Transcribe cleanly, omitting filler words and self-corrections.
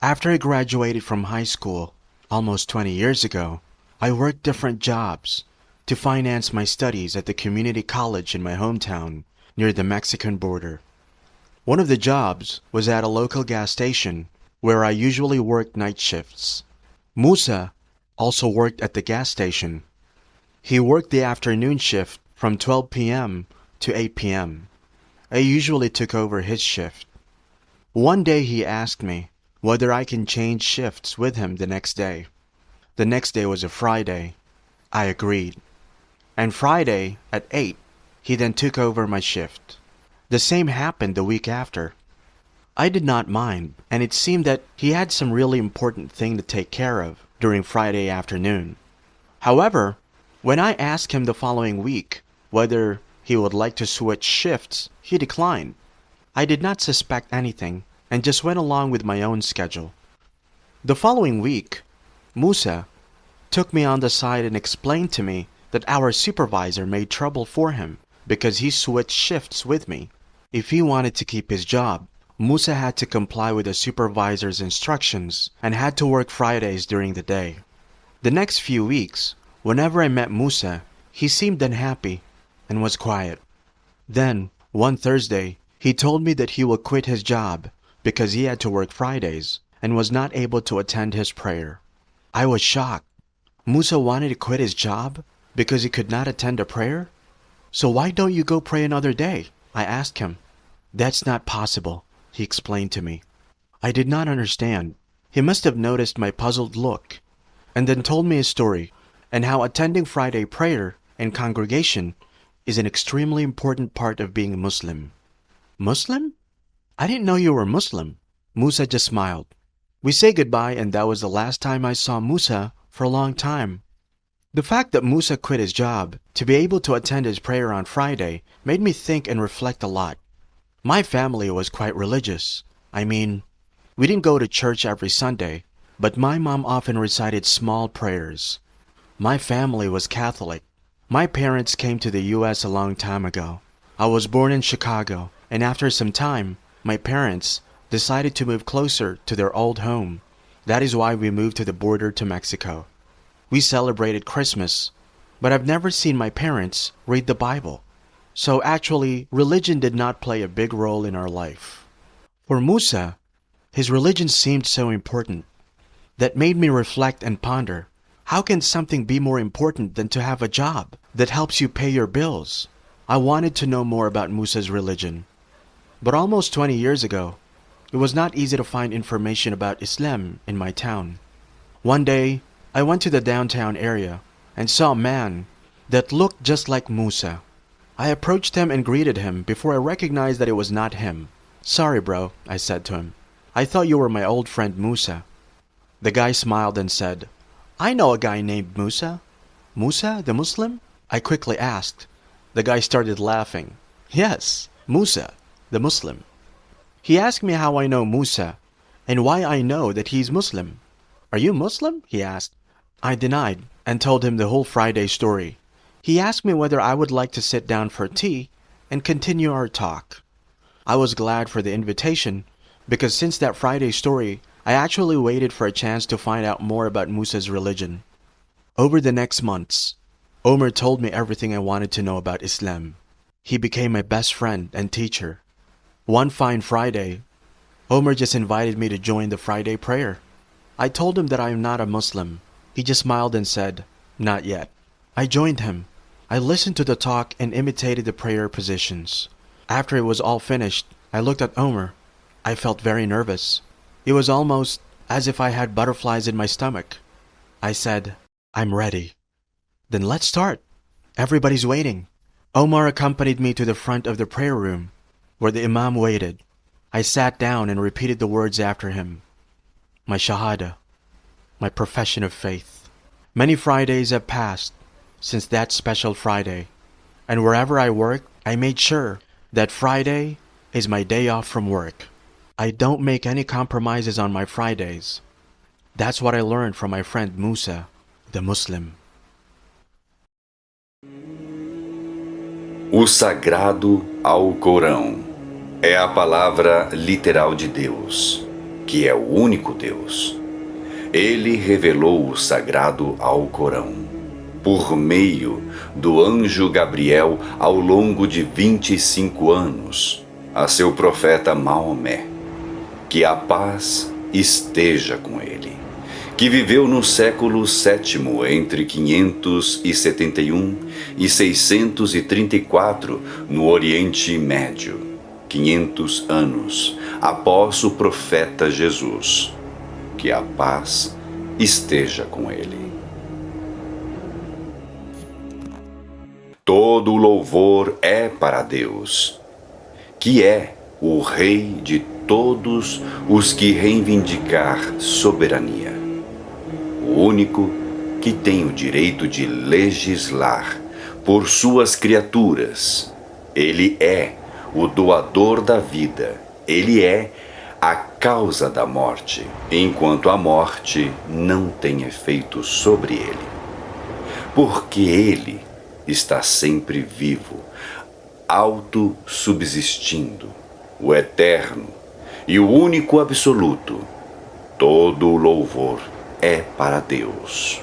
After I graduated from high school, almost 20 years ago, I worked different jobs to finance my studies at the community college in my hometown near the Mexican border. One of the jobs was at a local gas station where I usually worked night shifts. Musa also worked at the gas station. He worked the afternoon shift from 12 p.m. to 8 p.m. I usually took over his shift. One day he asked me whether I can change shifts with him the next day. The next day was a Friday. I agreed. And Friday at 8, he then took over my shift. The same happened the week after. I did not mind, and it seemed that he had some really important thing to take care of during Friday afternoon. However, when I asked him the following week whether he would like to switch shifts, he declined. I did not suspect anything and just went along with my own schedule. The following week, Musa took me on the side and explained to me that our supervisor made trouble for him because he switched shifts with me. If he wanted to keep his job, Musa had to comply with the supervisor's instructions and had to work Fridays during the day. The next few weeks, whenever I met Musa, he seemed unhappy and was quiet. Then, one Thursday, he told me that he will quit his job because he had to work Fridays and was not able to attend his prayer. I was shocked. Musa wanted to quit his job because he could not attend a prayer? So why don't you go pray another day? I asked him. That's not possible, he explained to me. I did not understand. He must have noticed my puzzled look and then told me a story and how attending Friday prayer and congregation is an extremely important part of being a Muslim. Muslim? I didn't know you were Muslim. Musa just smiled. We say goodbye, and that was the last time I saw Musa for a long time. The fact that Musa quit his job to be able to attend his prayer on Friday made me think and reflect a lot. My family was quite religious. I mean, we didn't go to church every Sunday, but my mom often recited small prayers. My family was Catholic. My parents came to the U.S. a long time ago. I was born in Chicago, and after some time, my parents decided to move closer to their old home. That is why we moved to the border to Mexico. We celebrated Christmas, but I've never seen my parents read the Bible. So actually, religion did not play a big role in our life. For Musa, his religion seemed so important. That made me reflect and ponder, how can something be more important than to have a job that helps you pay your bills? I wanted to know more about Musa's religion. But almost 20 years ago, it was not easy to find information about Islam in my town. One day, I went to the downtown area and saw a man that looked just like Musa. I approached him and greeted him before I recognized that it was not him. Sorry bro, I said to him. I thought you were my old friend Musa. The guy smiled and said, I know a guy named Musa. Musa, the Muslim? I quickly asked. The guy started laughing. Yes, Musa, the Muslim. He asked me how I know Musa and why I know that he's Muslim. Are you Muslim? He asked. I denied and told him the whole Friday story. He asked me whether I would like to sit down for tea and continue our talk. I was glad for the invitation because since that Friday story, I actually waited for a chance to find out more about Musa's religion. Over the next months, Omar told me everything I wanted to know about Islam. He became my best friend and teacher. One fine Friday, Omar just invited me to join the Friday prayer. I told him that I am not a Muslim. He just smiled and said, not yet. I joined him. I listened to the talk and imitated the prayer positions. After it was all finished, I looked at Omar. I felt very nervous. It was almost as if I had butterflies in my stomach. I said, I'm ready. Then let's start. Everybody's waiting. Omar accompanied me to the front of the prayer room, where the Imam waited. I sat down and repeated the words after him. My Shahada, my profession of faith. Many Fridays have passed since that special Friday, and wherever I work, I made sure that Friday is my day off from work. I don't make any compromises on my Fridays. That's what I learned from my friend Musa, the Muslim. O Sagrado Alcorão é a palavra literal de Deus, que é o único Deus. Ele revelou o sagrado Alcorão, por meio do anjo Gabriel ao longo de 25 anos, a seu profeta Maomé, que a paz esteja com ele, que viveu no século VII entre 571 e 634 no Oriente Médio, 500 anos após o profeta Jesus, que a paz esteja com ele. Todo louvor é para Deus, que é o Rei de todos os que reivindicar soberania, o único que tem o direito de legislar por suas criaturas. Ele é o doador da vida, ele é a causa da morte, enquanto a morte não tem efeito sobre ele, porque ele está sempre vivo, autossubsistindo, o eterno e o único absoluto. Todo o louvor é para Deus.